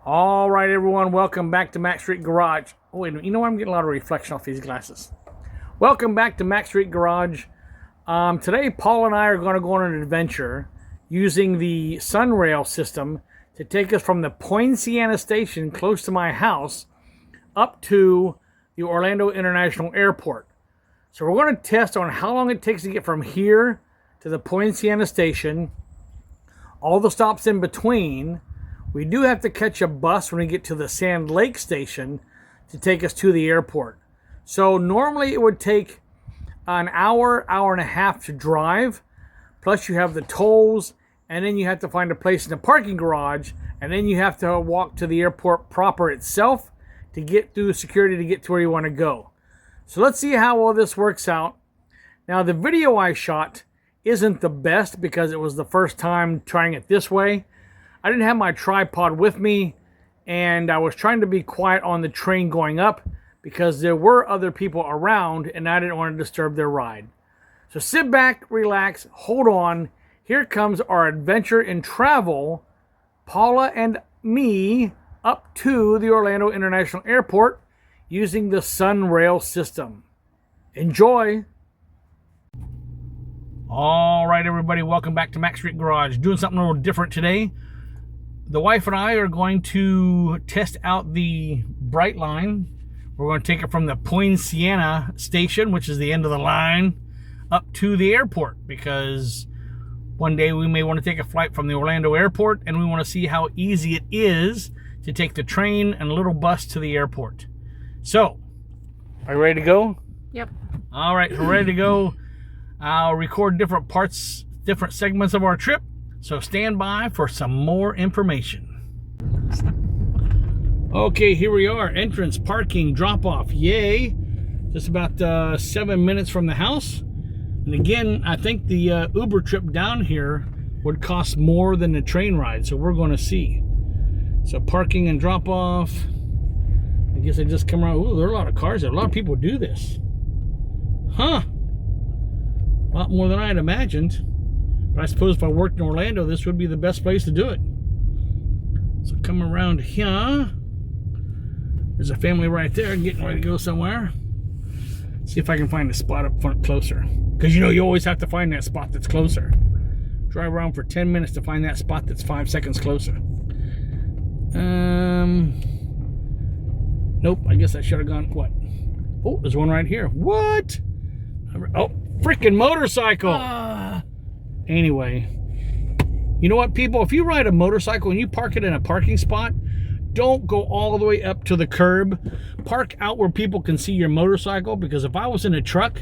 All right, everyone, welcome back to Max Street Garage. Oh, wait a minute, you know what? I'm getting a lot of reflection off these glasses. Welcome back to Max Street Garage. Today, Paul and I are going to go on an adventure using the Sunrail system to take us from the Poinciana station close to my house up to the Orlando International Airport. So we're going to test on how long it takes to get from here to the Poinciana station, all the stops in between. We do have to catch a bus when we get to the Sand Lake station to take us to the airport. So normally it would take an hour, hour and a half to drive, plus you have the tolls, and then you have to find a place in the parking garage, and then you have to walk to the airport proper itself to get through security to get to where you want to go. So let's see how all this works out. Now the video I shot isn't the best because it was the first time trying it this way. I didn't have my tripod with me, and I was trying to be quiet on the train going up because there were other people around and I didn't want to disturb their ride. So sit back, relax, hold on. Here comes our adventure in travel, Paula and me, up to the Orlando International Airport using the Sunrail system. Enjoy! All right, everybody, welcome back to Max Street Garage. Doing something a little different today. The wife and I are going to test out the Brightline. We're going to take it from the Poinciana station, which is the end of the line, up to the airport, because one day we may want to take a flight from the Orlando airport, and we want to see how easy it is to take the train and a little bus to the airport. So, are you ready to go? Yep. All right, we're ready to go. I'll record different parts, different segments of our trip. So stand by for some more information. Okay, here we are. Entrance, parking, drop-off. Yay. Just about 7 minutes from the house. And again, I think the Uber trip down here would cost more than the train ride. So we're going to see. So parking and drop-off. I guess I just come around. Ooh, there are a lot of cars there. A lot of people do this. Huh. A lot more than I had imagined. But I suppose if I worked in Orlando, this would be the best place to do it. So come around here. There's a family right there getting ready to go somewhere. See if I can find a spot up front closer. Because you always have to find that spot that's closer. Drive around for 10 minutes to find that spot that's 5 seconds closer. Nope, I guess I should have gone, what? Oh, there's one right here. What? Oh, freaking motorcycle. Anyway, you know what, people? If you ride a motorcycle and you park it in a parking spot, don't go all the way up to the curb. Park out where people can see your motorcycle, because if I was in a truck,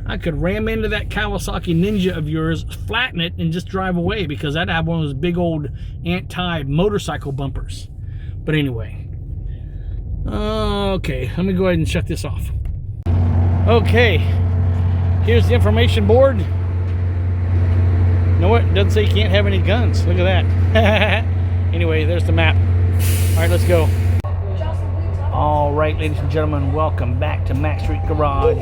I could ram into that Kawasaki Ninja of yours, flatten it, and just drive away, because I'd have one of those big old anti-motorcycle bumpers. But anyway. Okay, let me go ahead and shut this off. Okay, here's the information board. You know what? It doesn't say you can't have any guns. Look at that. Anyway, there's the map. All right, let's go. All right, ladies and gentlemen, welcome back to Max Street Garage.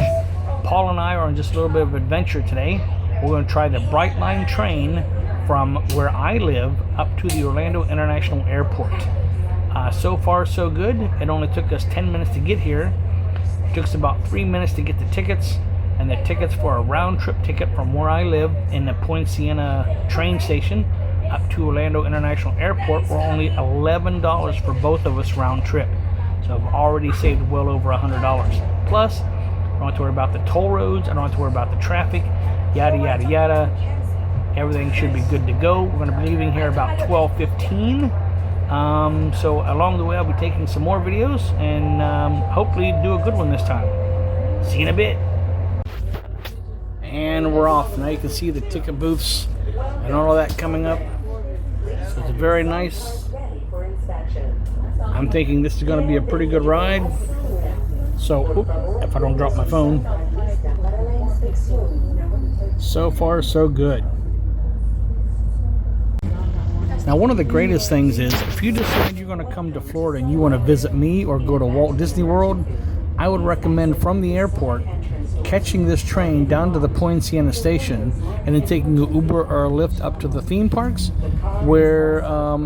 Paul and I are on just a little bit of adventure today. We're going to try the Brightline train from where I live up to the Orlando International Airport. So far, so good. It only took us 10 minutes to get here. It took us about 3 minutes to get the tickets. And the tickets for a round-trip ticket from where I live in the Poinciana train station up to Orlando International Airport were only $11 for both of us round trip. So I've already saved well over $100. Plus, I don't have to worry about the toll roads. I don't have to worry about the traffic. Yada, yada, yada. Everything should be good to go. We're going to be leaving here about 12:15. So along the way, I'll be taking some more videos and hopefully do a good one this time. See you in a bit. And we're off. Now you can see the ticket booths and all of that coming up. So it's very nice. I'm thinking this is going to be a pretty good ride. So, if I don't drop my phone. So far, so good. Now, one of the greatest things is if you decide you're going to come to Florida and you want to visit me or go to Walt Disney World, I would recommend from the airport catching this train down to the Poinciana station and then taking an Uber or a Lyft up to the theme parks, where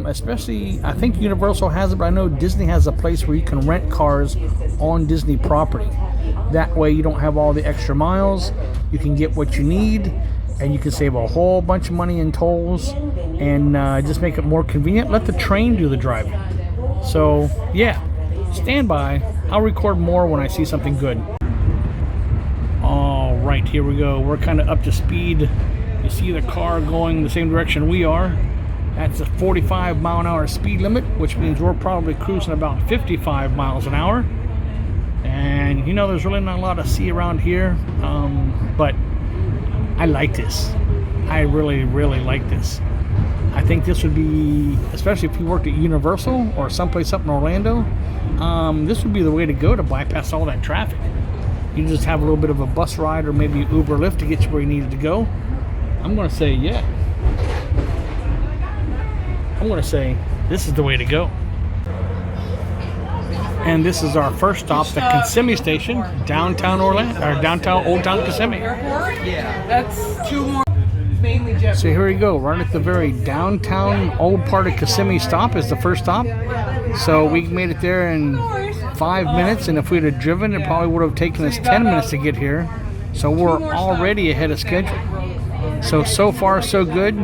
especially I think Universal has it, but I know Disney has a place where you can rent cars on Disney property. That way you don't have all the extra miles, you can get what you need, and you can save a whole bunch of money in tolls and just make it more convenient. Let the train do the driving. So yeah, stand by. I'll record more when I see something good. All right, here we go. We're kind of up to speed. You see the car going the same direction we are. That's a 45 mile an hour speed limit, which means we're probably cruising about 55 miles an hour. And you know, there's really not a lot to see around here, but I like this. I really, really like this. I think this would be, especially if you worked at Universal or someplace up in Orlando, this would be the way to go to bypass all that traffic. You just have a little bit of a bus ride or maybe Uber or Lyft to get you where you needed to go. I'm going to say, yeah. I'm going to say this is the way to go. And this is our first stop, the Kissimmee station, downtown Orlando, or downtown Old Town Kissimmee. Yeah, that's 2 more. Mainly Jeff. So here we go, right at the very downtown old part of Kissimmee stop is the first stop. So we made it there in 5 minutes, and if we'd have driven, it probably would have taken us 10 minutes to get here. So we're already ahead of schedule. So far so good.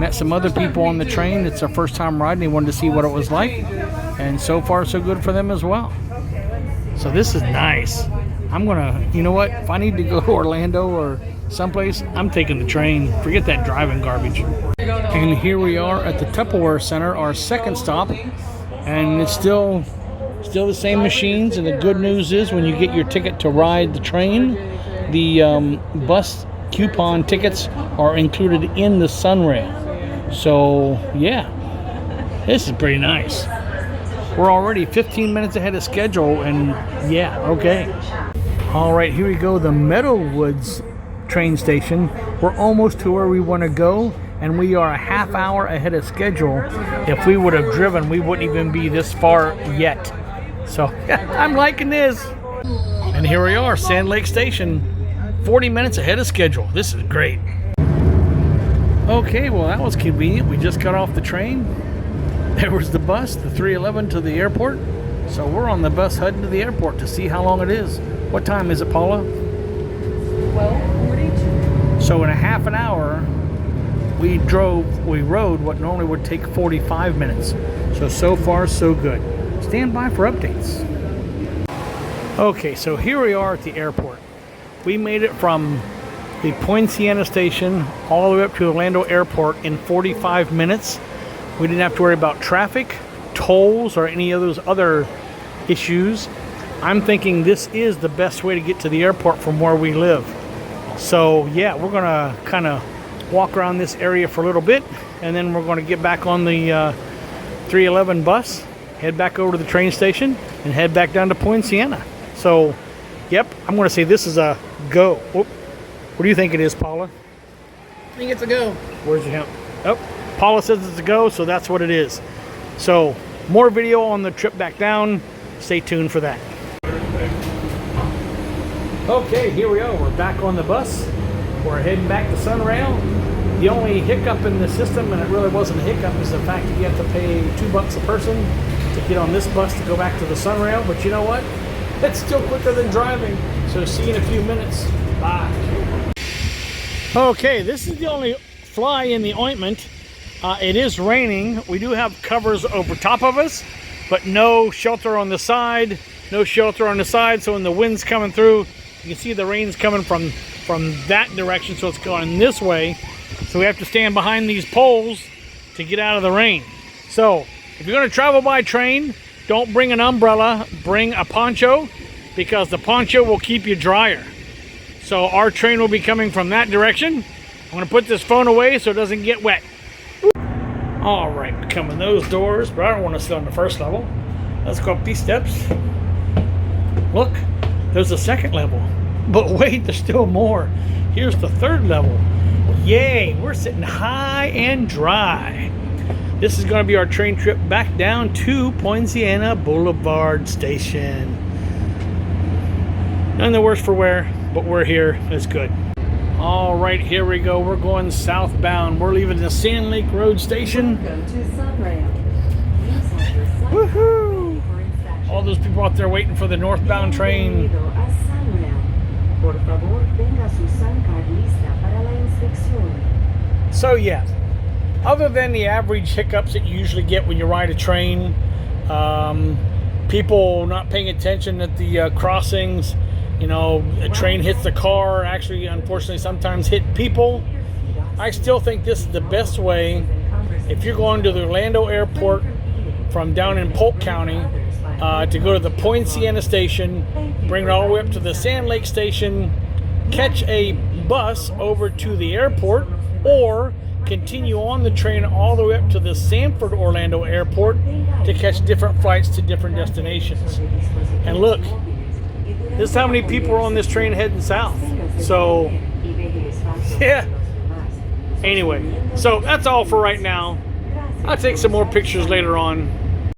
Met some other people on the train. It's their first time riding. They wanted to see what it was like, and so far so good for them as well. So this is nice. I'm gonna, you know what, if I need to go to Orlando or someplace, I'm taking the train. Forget that driving garbage. And here we are at the Tupperware Center, our second stop, and it's still the same machines. And the good news is, when you get your ticket to ride the train, the bus coupon tickets are included in the Sunrail. So yeah, this is pretty nice. We're already 15 minutes ahead of schedule, and yeah, okay. All right, here we go, the Meadowwoods train station. We're almost to where we want to go, and we are a half hour ahead of schedule. If we would have driven, we wouldn't even be this far yet. So I'm liking this. And here we are, Sand Lake Station, 40 minutes ahead of schedule. This is great. Okay, well, that was convenient. We just got off the train. There was the bus, the 311 to the airport. So we're on the bus heading to the airport to see how long it is. What time is it, Paula? 12:42. So in a half an hour, we rode what normally would take 45 minutes. So far, so good. Stand by for updates. Okay, so here we are at the airport. We made it from the Poinciana station all the way up to Orlando Airport in 45 minutes. We didn't have to worry about traffic, tolls, or any of those other issues. I'm thinking this is the best way to get to the airport from where we live. So yeah, we're gonna kind of walk around this area for a little bit, and then we're gonna get back on the 311 bus, head back over to the train station, and head back down to Poinciana. So yep, I'm gonna say this is a go. Whoop. What do you think it is, Paula? I think it's a go. Where's your hand? Oh, Paula says it's a go, so that's what it is. So more video on the trip back down. Stay tuned for that. Okay, here we are. We're back on the bus. We're heading back to Sunrail. The only hiccup in the system, and it really wasn't a hiccup, is the fact that you have to pay $2 a person to get on this bus to go back to the Sunrail. But you know what? It's still quicker than driving. So see you in a few minutes. Bye. Okay, this is the only fly in the ointment. It is raining. We do have covers over top of us, but no shelter on the side. No shelter on the side, so when the wind's coming through, you can see the rain's coming from that direction, so it's going this way. So we have to stand behind these poles to get out of the rain. So if you're going to travel by train, don't bring an umbrella, bring a poncho, because the poncho will keep you drier. So our train will be coming from that direction. I'm going to put this phone away so it doesn't get wet. All right, we're coming those doors, but I don't want to sit on the first level. Let's go up these steps. Look, there's a second level. But wait, there's still more. Here's the third level. Yay, we're sitting high and dry. This is going to be our train trip back down to Poinciana Boulevard Station. None the worse for wear. but we're here. It's good. All right, here we go. We're going southbound. We're leaving the Sand Lake Road Station. Woohoo! All those people out there waiting for the northbound train. So yeah, other than the average hiccups that you usually get when you ride a train, people not paying attention at the crossings, you know, a train hits the car, actually, unfortunately, sometimes hit people. I still think this is the best way. If you're going to the Orlando Airport from down in Polk County, to go to the Point Siena station, bring it all the way up to the Sand Lake station, catch a bus over to the airport, or continue on the train all the way up to the Sanford Orlando Airport to catch different flights to different destinations. And look, this is how many people are on this train heading south. So, yeah. Anyway, so that's all for right now. I'll take some more pictures later on.